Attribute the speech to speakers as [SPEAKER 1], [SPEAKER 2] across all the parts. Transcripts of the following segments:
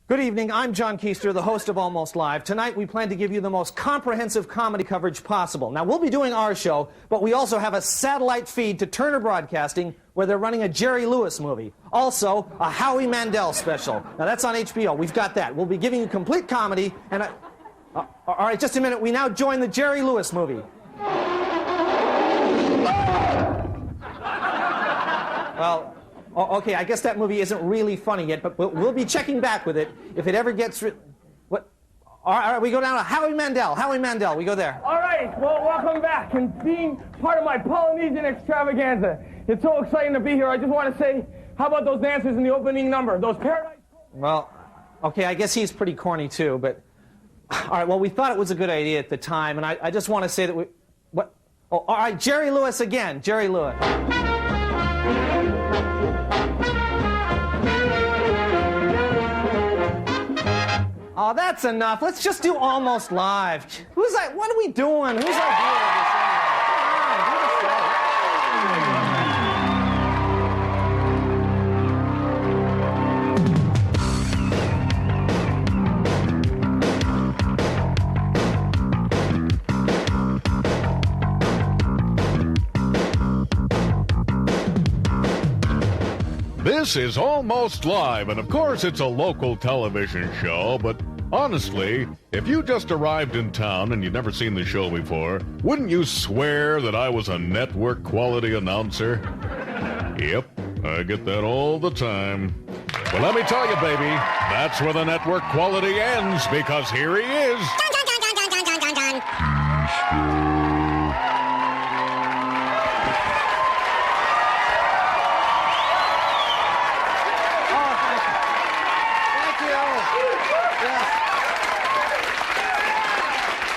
[SPEAKER 1] Good evening, I'm John Keister, the host of Almost Live. Tonight we plan to give you the most comprehensive comedy coverage possible. Now we'll be doing our show, but we also have a satellite feed to Turner Broadcasting where they're running a Jerry Lewis movie. Also, a Howie Mandel special. Now that's on HBO, we've got that. We'll be giving you complete comedy and all right, just a minute, we now join the Jerry Lewis movie. Well, okay, I guess that movie isn't really funny yet, but we'll be checking back with it if it ever gets... What? All right, we go down to Howie Mandel. Howie Mandel, we go there.
[SPEAKER 2] All right, well, welcome back. And being part of my Polynesian extravaganza, it's so exciting to be here. I just want to say, how about those dancers in the opening number? Those Paradise...
[SPEAKER 1] Well, okay, I guess he's pretty corny too, but... All right, well, we thought it was a good idea at the time, and I just want to say that we... What? Oh, all right, Jerry Lewis again. Jerry Lewis. Oh, that's enough. Let's just do Almost Live. Who's like, what are we doing? Who's like here? Come on, do the show.
[SPEAKER 3] This is Almost Live, and of course it's a local television show, but honestly, if you just arrived in town and you'd never seen the show before, wouldn't you swear that I was a network quality announcer? Yep, I get that all the time. Well, let me tell you, baby, that's where the network quality ends, because here he is. Dun, dun, dun, dun, dun, dun, dun, dun, dun.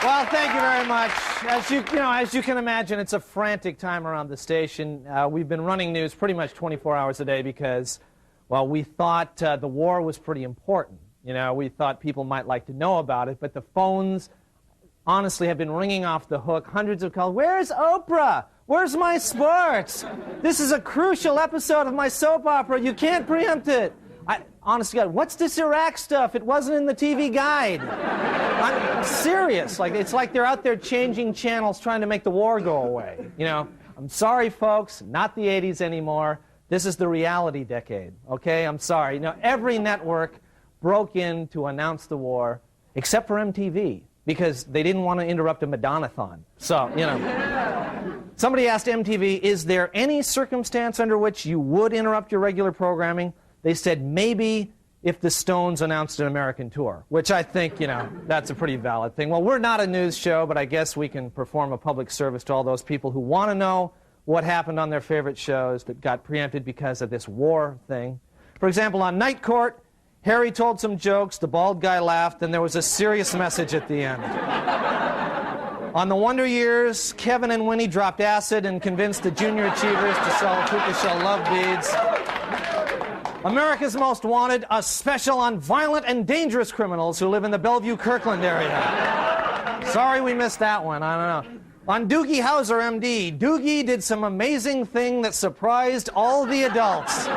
[SPEAKER 1] Well, thank you very much. As you can imagine, it's a frantic time around the station. We've been running news pretty much 24 hours a day because, well, we thought the war was pretty important. You know, we thought people might like to know about it, but the phones, honestly, have been ringing off the hook. Hundreds of calls. Where's Oprah? Where's my sports? This is a crucial episode of my soap opera. You can't preempt it. Honest to God, what's this Iraq stuff? It wasn't in the TV guide. I'm serious. It's like they're out there changing channels trying to make the war go away. You know, I'm sorry, folks, not the 80s anymore. This is the reality decade, okay? I'm sorry. You know, every network broke in to announce the war, except for MTV, because they didn't want to interrupt a Madonna-thon. So, you know. Somebody asked MTV, is there any circumstance under which you would interrupt your regular programming? They said maybe if the Stones announced an American tour, which I think, you know, that's a pretty valid thing. Well, we're not a news show, but I guess we can perform a public service to all those people who want to know what happened on their favorite shows that got preempted because of this war thing. For example, on Night Court, Harry told some jokes, the bald guy laughed, and there was a serious message at the end. On the Wonder Years, Kevin and Winnie dropped acid and convinced the junior achievers to sell puka shell love beads. America's Most Wanted, a special on violent and dangerous criminals who live in the Bellevue-Kirkland area. Sorry we missed that one, I don't know. On Doogie Howser, MD, Doogie did some amazing thing that surprised all the adults.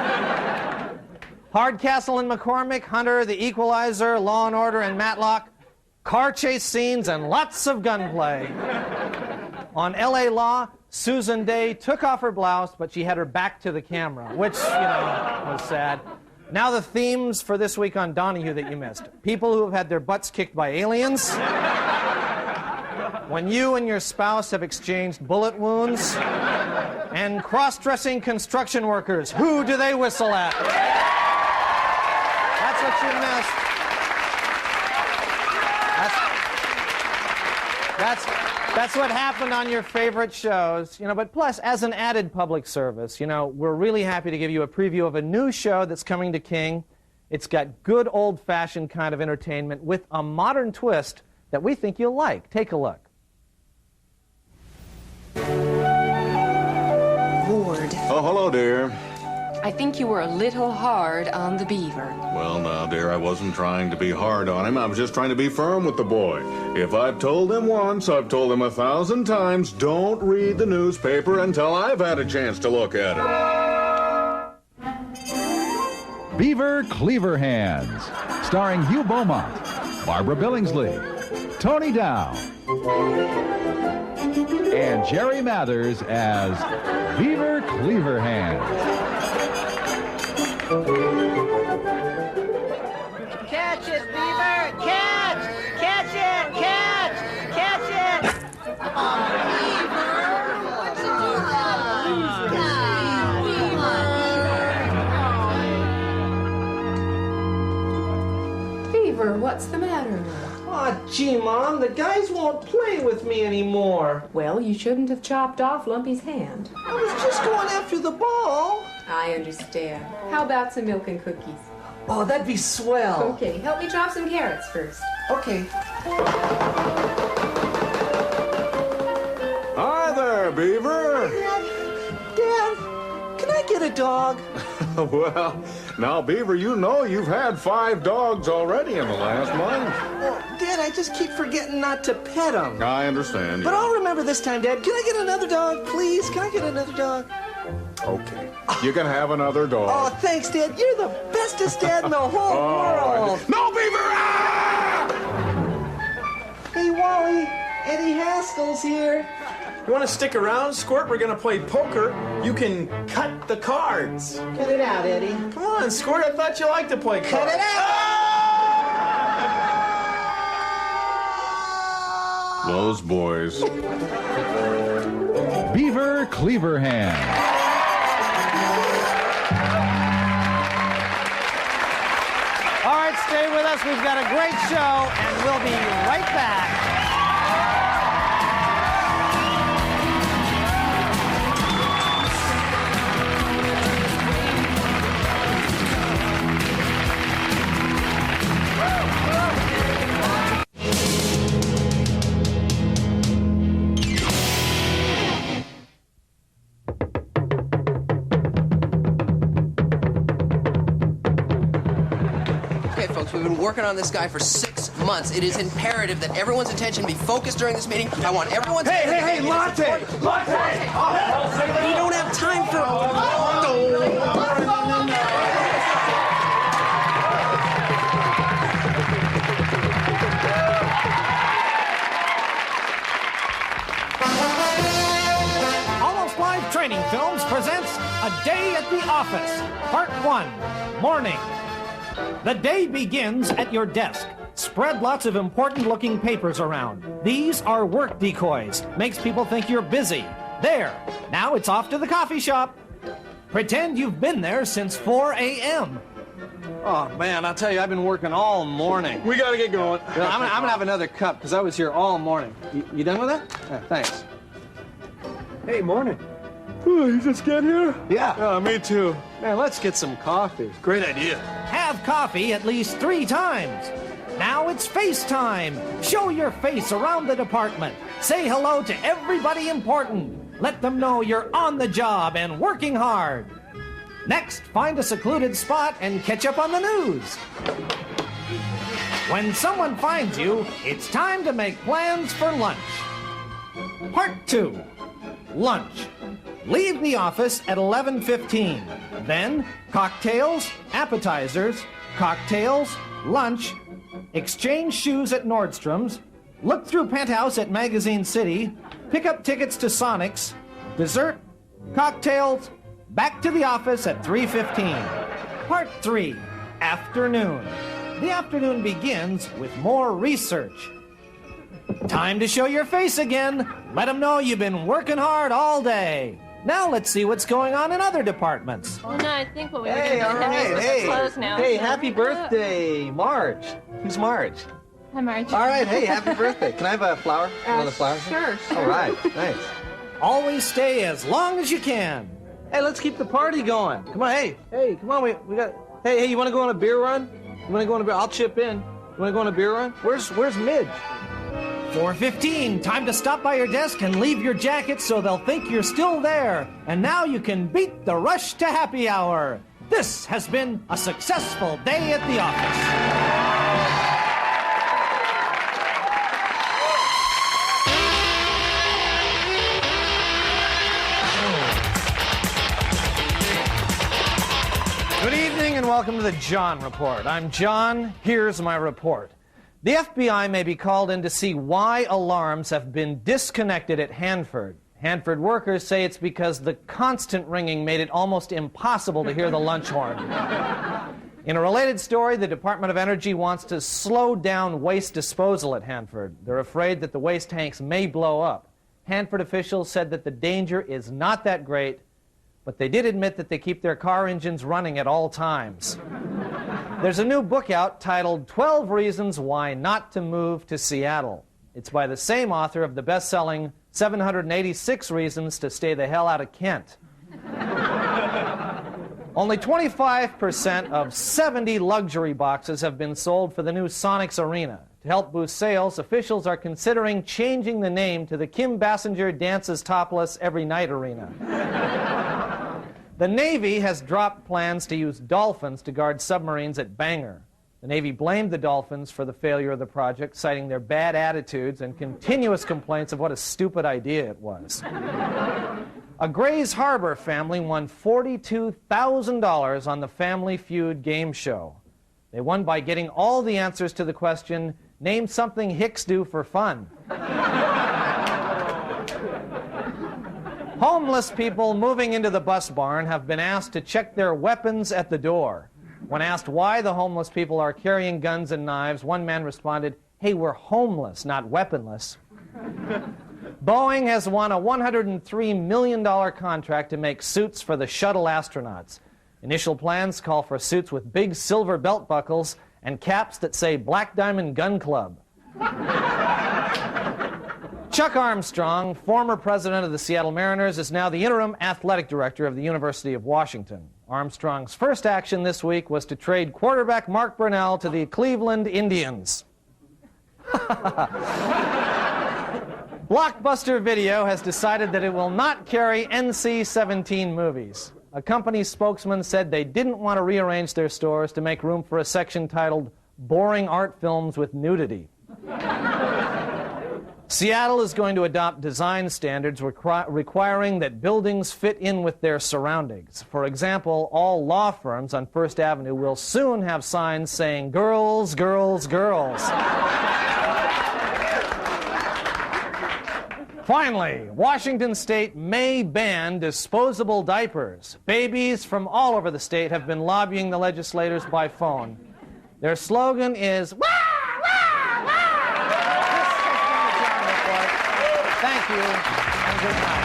[SPEAKER 1] Hardcastle and McCormick, Hunter, The Equalizer, Law and Order, and Matlock, car chase scenes and lots of gunplay. On LA Law, Susan Day took off her blouse, but she had her back to the camera, which, you know, was sad. Now the themes for this week on Donahue that you missed. People who have had their butts kicked by aliens. When you and your spouse have exchanged bullet wounds. And cross-dressing construction workers. Who do they whistle at? That's what you missed. That's what happened on your favorite shows, you know, but plus, as an added public service, you know, we're really happy to give you a preview of a new show that's coming to King. It's got good old-fashioned kind of entertainment with a modern twist that we think you'll like. Take a look.
[SPEAKER 4] Ward.
[SPEAKER 5] Oh, hello, dear.
[SPEAKER 4] I think you were a little hard on the Beaver.
[SPEAKER 5] Well, now, dear, I wasn't trying to be hard on him. I was just trying to be firm with the boy. If I've told him once, I've told him 1,000 times, don't read the newspaper until I've had a chance to look at it.
[SPEAKER 6] Beaver Cleaverhands, starring Hugh Beaumont, Barbara Billingsley, Tony Dow, and Jerry Mathers as Beaver Cleaverhands.
[SPEAKER 7] Catch it, Beaver! Catch! Catch it! Catch! Catch it!
[SPEAKER 4] Beaver, what's the matter?
[SPEAKER 1] Aw, gee, Mom, the guys won't play with me anymore.
[SPEAKER 4] Well, you shouldn't have chopped off Lumpy's hand.
[SPEAKER 1] I was just going after the ball.
[SPEAKER 4] I understand. How about some milk and cookies?
[SPEAKER 1] Oh, that'd be swell.
[SPEAKER 4] Okay, help me chop some carrots first.
[SPEAKER 1] Okay.
[SPEAKER 5] Hi there, Beaver.
[SPEAKER 1] Dad, can I get a dog?
[SPEAKER 5] Well, now, Beaver, you know you've had 5 dogs already in the last month.
[SPEAKER 1] Well, Dad, I just keep forgetting not to pet them.
[SPEAKER 5] I understand.
[SPEAKER 1] But I'll remember this time, Dad. Can I get another dog, please? Can I get another dog?
[SPEAKER 5] Okay. You can have another dog.
[SPEAKER 1] Oh, thanks, Dad. You're the bestest dad in the whole world.
[SPEAKER 5] No, Beaver! Ah!
[SPEAKER 1] Hey, Wally. Eddie Haskell's here.
[SPEAKER 8] You want to stick around, Squirt? We're going to play poker. You can cut the cards.
[SPEAKER 1] Cut it out, Eddie.
[SPEAKER 8] Come on, Squirt. I thought you liked to play cards.
[SPEAKER 1] Cut it out!
[SPEAKER 5] Those boys.
[SPEAKER 6] Beaver Cleaverhands.
[SPEAKER 1] All right, stay with us. We've got a great show, and we'll be right back.
[SPEAKER 9] We've been working on this guy for 6 months. It is imperative that everyone's attention be focused during this meeting. I want everyone's...
[SPEAKER 8] Hey, latte! Latte!
[SPEAKER 9] We don't have time for...
[SPEAKER 1] Almost Live Training Films presents A Day at the Office, Part 1, Morning. The day begins at your desk. Spread lots of important-looking papers around. These are work decoys. Makes people think you're busy. There. Now it's off to the coffee shop. Pretend you've been there since 4 a.m.
[SPEAKER 10] Oh, man, I'll tell you, I've been working all morning.
[SPEAKER 8] We got to get going.
[SPEAKER 10] I'm gonna have another cup, because I was here all morning. You done with that? Yeah, thanks.
[SPEAKER 8] Hey, morning. Oh, you just get here?
[SPEAKER 10] Yeah.
[SPEAKER 8] Oh, me too.
[SPEAKER 10] Man, let's get some coffee.
[SPEAKER 8] Great idea.
[SPEAKER 1] Have coffee at least 3 times. Now it's FaceTime. Show your face around the department. Say hello to everybody important. Let them know you're on the job and working hard. Next, find a secluded spot and catch up on the news. When someone finds you, it's time to make plans for lunch. Part 2, lunch. Leave the office at 11:15. Then, cocktails, appetizers, cocktails, lunch, exchange shoes at Nordstrom's, look through Penthouse at Magazine City, pick up tickets to Sonic's, dessert, cocktails, back to the office at 3:15. Part 3, afternoon. The afternoon begins with more research. Time to show your face again. Let them know you've been working hard all day. Now let's see what's going on in other departments.
[SPEAKER 11] Well, no, I think what we were
[SPEAKER 10] Hey,
[SPEAKER 11] going
[SPEAKER 10] all
[SPEAKER 11] to do
[SPEAKER 10] right,
[SPEAKER 11] was
[SPEAKER 10] hey.
[SPEAKER 11] close now.
[SPEAKER 10] Hey,
[SPEAKER 11] so-
[SPEAKER 10] happy birthday, Marge. Who's Marge?
[SPEAKER 11] Hi, Marge.
[SPEAKER 10] All right, hey, happy birthday. Can I have a flower? One of the flowers?
[SPEAKER 11] Sure.
[SPEAKER 10] All right, thanks.
[SPEAKER 1] Always stay as long as you can.
[SPEAKER 10] Hey, let's keep the party going. Come on, hey, come on, we got. Hey, you want to go on a beer run? You want to go on a beer? I'll chip in. You want to go on a beer run? Where's Midge?
[SPEAKER 1] 4:15, time to stop by your desk and leave your jacket so they'll think you're still there. And now you can beat the rush to happy hour. This has been a successful day at the office.
[SPEAKER 10] Good evening and welcome
[SPEAKER 1] welcome to the John Report. I'm John. Here's my report. The FBI may be called in to see why alarms have been disconnected at Hanford. Hanford workers say it's because the constant ringing made it almost impossible to hear the lunch horn. In a related story, the Department of Energy wants to slow down waste disposal at Hanford. They're afraid that the waste tanks may blow up. Hanford officials said that the danger is not that great, but they did admit that they keep their car engines running at all times. There's a new book out titled 12 Reasons Why Not to Move to Seattle. It's by the same author of the best-selling 786 Reasons to Stay the Hell Out of Kent. Only 25% of 70 luxury boxes have been sold for the new Sonics Arena. To help boost sales, officials are considering changing the name to the Kim Basinger Dances Topless Every Night Arena. The Navy has dropped plans to use dolphins to guard submarines at Bangor. The Navy blamed the dolphins for the failure of the project, citing their bad attitudes and continuous complaints of what a stupid idea it was. A Grays Harbor family won $42,000 on the Family Feud game show. They won by getting all the answers to the question, name something Hicks do for fun. Homeless people moving into the bus barn have been asked to check their weapons at the door. When asked why the homeless people are carrying guns and knives, one man responded, "Hey, we're homeless, not weaponless." Boeing has won a $103 million contract to make suits for the shuttle astronauts. Initial plans call for suits with big silver belt buckles and caps that say Black Diamond Gun Club. Chuck Armstrong, former president of the Seattle Mariners, is now the interim athletic director of the University of Washington. Armstrong's first action this week was to trade quarterback Mark Brunell to the Cleveland Indians. Blockbuster Video has decided that it will not carry NC-17 movies. A company spokesman said they didn't want to rearrange their stores to make room for a section titled Boring Art Films with Nudity. Seattle is going to adopt design standards requiring that buildings fit in with their surroundings. For example, all law firms on First Avenue will soon have signs saying, "Girls, girls, girls." Finally, Washington State may ban disposable diapers. Babies from all over the state have been lobbying the legislators by phone. Their slogan is, "Wah, wah, wah!" Thank you, and good night.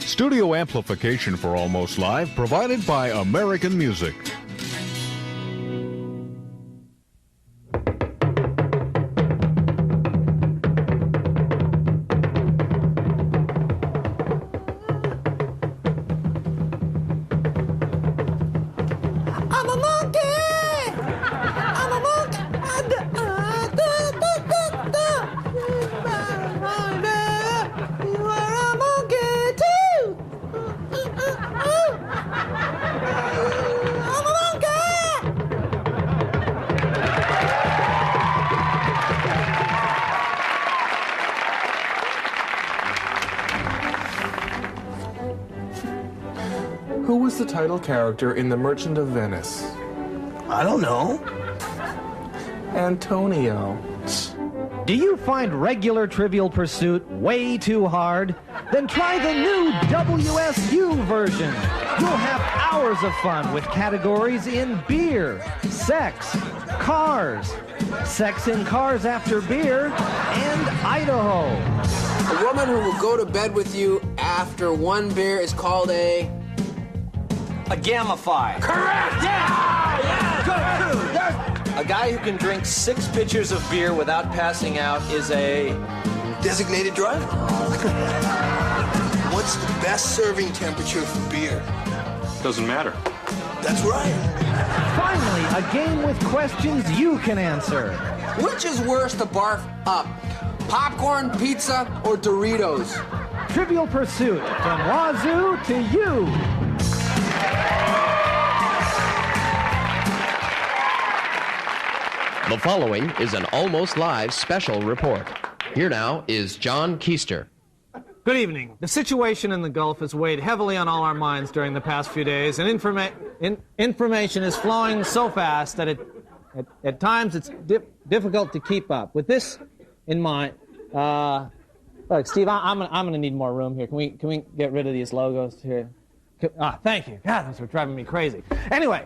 [SPEAKER 3] Studio amplification for Almost Live provided by American Music.
[SPEAKER 7] I'm a monkey! I'm a monkey! You are a monkey too! I'm a monkey!
[SPEAKER 11] Who was the title character in The Merchant of Venice?
[SPEAKER 10] I don't know.
[SPEAKER 11] Antonio.
[SPEAKER 1] Do you find regular Trivial Pursuit way too hard? Then try the new WSU version. You'll have hours of fun with categories in beer, sex, cars, sex in cars after beer, and Idaho.
[SPEAKER 9] A woman who will go to bed with you after one beer is called a
[SPEAKER 10] Gamify.
[SPEAKER 9] Correct!
[SPEAKER 10] Yeah! A guy who can drink 6 pitchers of beer without passing out is a
[SPEAKER 12] designated driver. What's the best serving temperature for beer?
[SPEAKER 11] Doesn't matter.
[SPEAKER 12] That's right.
[SPEAKER 1] Finally, a game with questions you can answer.
[SPEAKER 9] Which is worse to barf up? Popcorn, pizza, or Doritos?
[SPEAKER 1] Trivial Pursuit, from Wazoo to you.
[SPEAKER 9] The following is an almost live special report. Here now is John Keister.
[SPEAKER 1] Good evening. The situation in the Gulf has weighed heavily on all our minds during the past few days, and information is flowing so fast that at times it's difficult to keep up. With this in mind, look, Steve, I'm gonna need more room here. Can we get rid of these logos here? Thank you. God, those are driving me crazy. Anyway,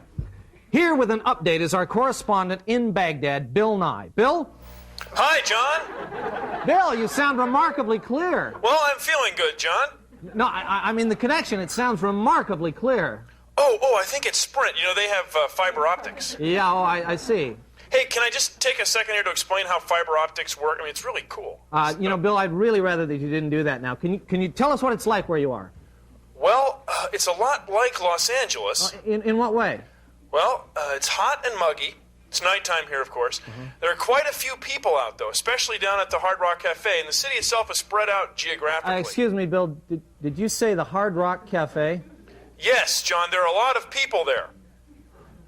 [SPEAKER 1] here with an update is our correspondent in Baghdad, Bill Nye. Bill?
[SPEAKER 8] Hi, John.
[SPEAKER 1] Bill, you sound remarkably clear.
[SPEAKER 8] Well, I'm feeling good, John.
[SPEAKER 1] No, I mean the connection. It sounds remarkably clear.
[SPEAKER 8] Oh, I think it's Sprint. You know, they have fiber optics.
[SPEAKER 1] Yeah, I see.
[SPEAKER 8] Hey, can I just take a second here to explain how fiber optics work? I mean, it's really cool.
[SPEAKER 1] You know, Bill, I'd really rather that you didn't do that now. Can you tell us what it's like where you are?
[SPEAKER 8] Well, it's a lot like Los Angeles.
[SPEAKER 1] In what way?
[SPEAKER 8] Well, it's hot and muggy. It's nighttime here, of course. Mm-hmm. There are quite a few people out, though, especially down at the Hard Rock Cafe, and the city itself is spread out geographically.
[SPEAKER 1] Excuse me, Bill, did you say the Hard Rock Cafe?
[SPEAKER 8] Yes, John, there are a lot of people there.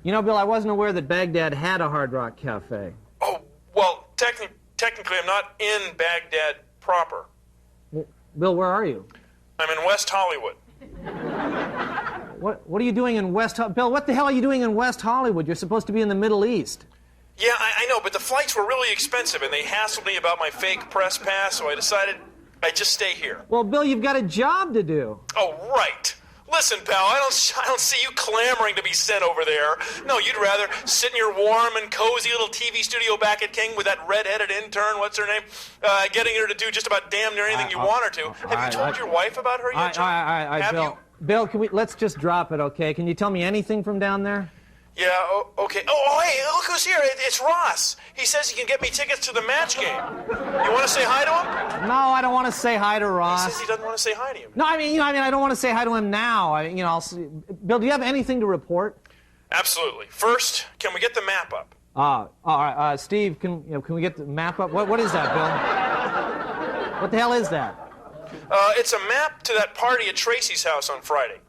[SPEAKER 1] You know, Bill, I wasn't aware that Baghdad had a Hard Rock Cafe.
[SPEAKER 8] Oh, well, technically I'm not in Baghdad proper.
[SPEAKER 1] Bill, where are you?
[SPEAKER 8] I'm in West Hollywood.
[SPEAKER 1] What are you doing in West Hollywood? Bill, what the hell are you doing in West Hollywood? You're supposed to be in the Middle East.
[SPEAKER 8] Yeah, I know, but the flights were really expensive, and they hassled me about my fake press pass, so I decided I'd just stay here.
[SPEAKER 1] Well, Bill, you've got a job to do.
[SPEAKER 8] Oh, right. Listen, pal, I don't see you clamoring to be sent over there. No, you'd rather sit in your warm and cozy little TV studio back at King with that red-headed intern, what's her name, getting her to do just about damn near anything you want her to. Have you told your wife about her yet, John? Have you?
[SPEAKER 1] Bill, let's just drop it, okay? Can you tell me anything from down there?
[SPEAKER 8] Yeah, okay. Oh, hey, look who's here. It's Ross. He says he can get me tickets to the match game. You want to say hi to him?
[SPEAKER 1] No, I don't want to say hi to Ross.
[SPEAKER 8] He says he doesn't want to say hi to you.
[SPEAKER 1] No, I mean, I don't want to say hi to him now. I'll see. Bill, do you have anything to report?
[SPEAKER 8] Absolutely. First, can we get the map up?
[SPEAKER 1] All right. Steve, can we get the map up? What is that, Bill? What the hell is that?
[SPEAKER 8] It's a map to that party at Tracy's house on Friday.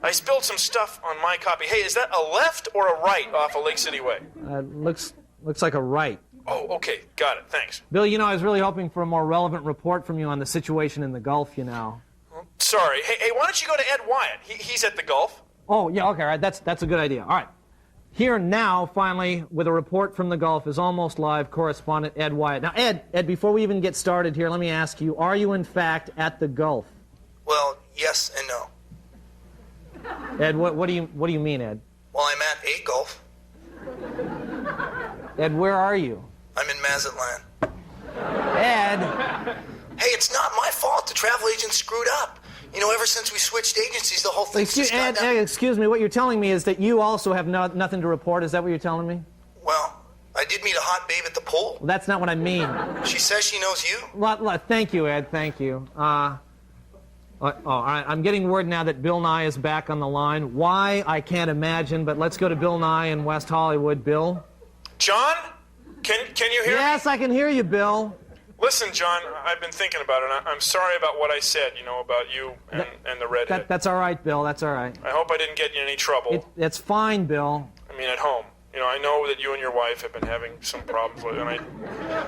[SPEAKER 8] I spilled some stuff on my copy. Hey, is that a left or a right off of Lake City Way?
[SPEAKER 1] Looks like a right.
[SPEAKER 8] Oh, okay. Got it. Thanks.
[SPEAKER 1] Bill, I was really hoping for a more relevant report from you on the situation in the Gulf, Well,
[SPEAKER 8] sorry. Hey, why don't you go to Ed Wyatt? He's at the Gulf.
[SPEAKER 1] Oh, yeah, okay, all right. That's a good idea. All right. Here now, finally, with a report from the Gulf, is almost live correspondent Ed Wyatt. Now, Ed, before we even get started here, let me ask you, are you in fact at the Gulf?
[SPEAKER 12] Well, yes and no.
[SPEAKER 1] Ed, what do you mean, Ed?
[SPEAKER 12] Well, I'm at a Gulf.
[SPEAKER 1] Ed, where are you?
[SPEAKER 12] I'm in Mazatlan.
[SPEAKER 1] Ed!
[SPEAKER 12] Hey, it's not my fault. The travel agent screwed up. Ever since we switched agencies, the whole thing's just
[SPEAKER 1] Ed, excuse me, what you're telling me is that you also have nothing to report. Is that what you're telling me?
[SPEAKER 12] Well, I did meet a hot babe at the pool.
[SPEAKER 1] Well, that's not what I mean.
[SPEAKER 12] She says she knows you.
[SPEAKER 1] Thank you, Ed, thank you. All right, I'm getting word now that Bill Nye is back on the line. Why, I can't imagine, but let's go to Bill Nye in West Hollywood. Bill?
[SPEAKER 8] John? Can you hear me?
[SPEAKER 1] Yes, I can hear you, Bill.
[SPEAKER 8] Listen, John, I've been thinking about it. I'm sorry about what I said, about you and the redhead.
[SPEAKER 1] That's all right, Bill, that's all right.
[SPEAKER 8] I hope I didn't get you in any trouble.
[SPEAKER 1] It's fine, Bill.
[SPEAKER 8] I mean, at home. I know that you and your wife have been having some problems lately, and I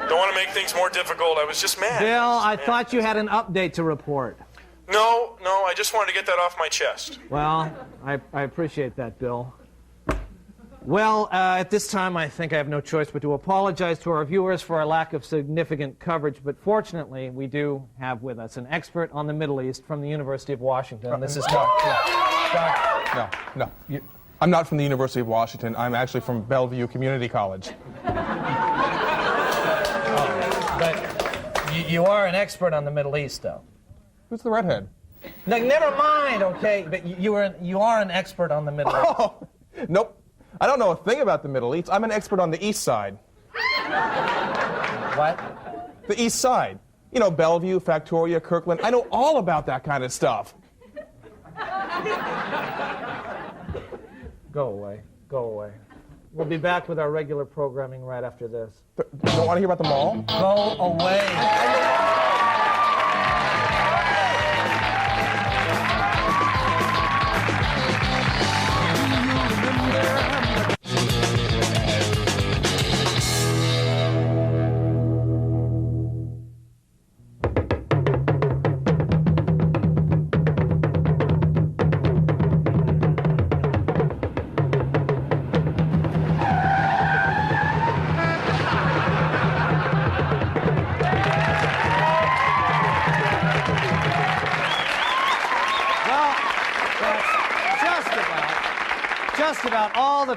[SPEAKER 8] don't want to make things more difficult. I was just mad.
[SPEAKER 1] Bill, I thought you had an update to report.
[SPEAKER 8] No, I just wanted to get that off my chest.
[SPEAKER 1] Well, I appreciate that, Bill. Well, at this time, I think I have no choice but to apologize to our viewers for our lack of significant coverage, but fortunately, we do have with us an expert on the Middle East from the University of Washington. This is Doc.
[SPEAKER 11] No. I'm not from the University of Washington. I'm actually from Bellevue Community College.
[SPEAKER 1] But you are an expert on the Middle East, though.
[SPEAKER 11] Who's the redhead?
[SPEAKER 1] No, never mind, okay, but you are an expert on the Middle East.
[SPEAKER 11] Oh, nope. I don't know a thing about the Middle East. I'm an expert on the East Side.
[SPEAKER 1] What?
[SPEAKER 11] The East Side. Bellevue, Factoria, Kirkland. I know all about that kind of stuff.
[SPEAKER 1] Go away. We'll be back with our regular programming right after this.
[SPEAKER 11] Don't want to hear about the mall?
[SPEAKER 1] Go away.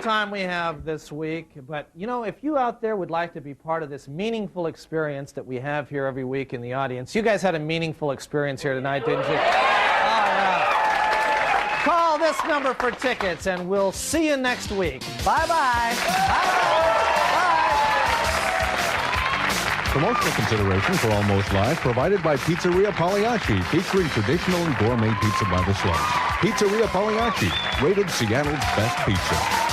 [SPEAKER 1] time we have this week, but you know, if you out there would like to be part of this meaningful experience that we have here every week in the audience, you guys had a meaningful experience here tonight, didn't you? Call this number for tickets, and we'll see you next week. Bye-bye. Bye-bye.
[SPEAKER 3] Promotional consideration for Almost Live provided by Pizzeria Pagliacci, featuring traditional and gourmet pizza by the slice. Pizzeria Pagliacci, rated Seattle's best pizza.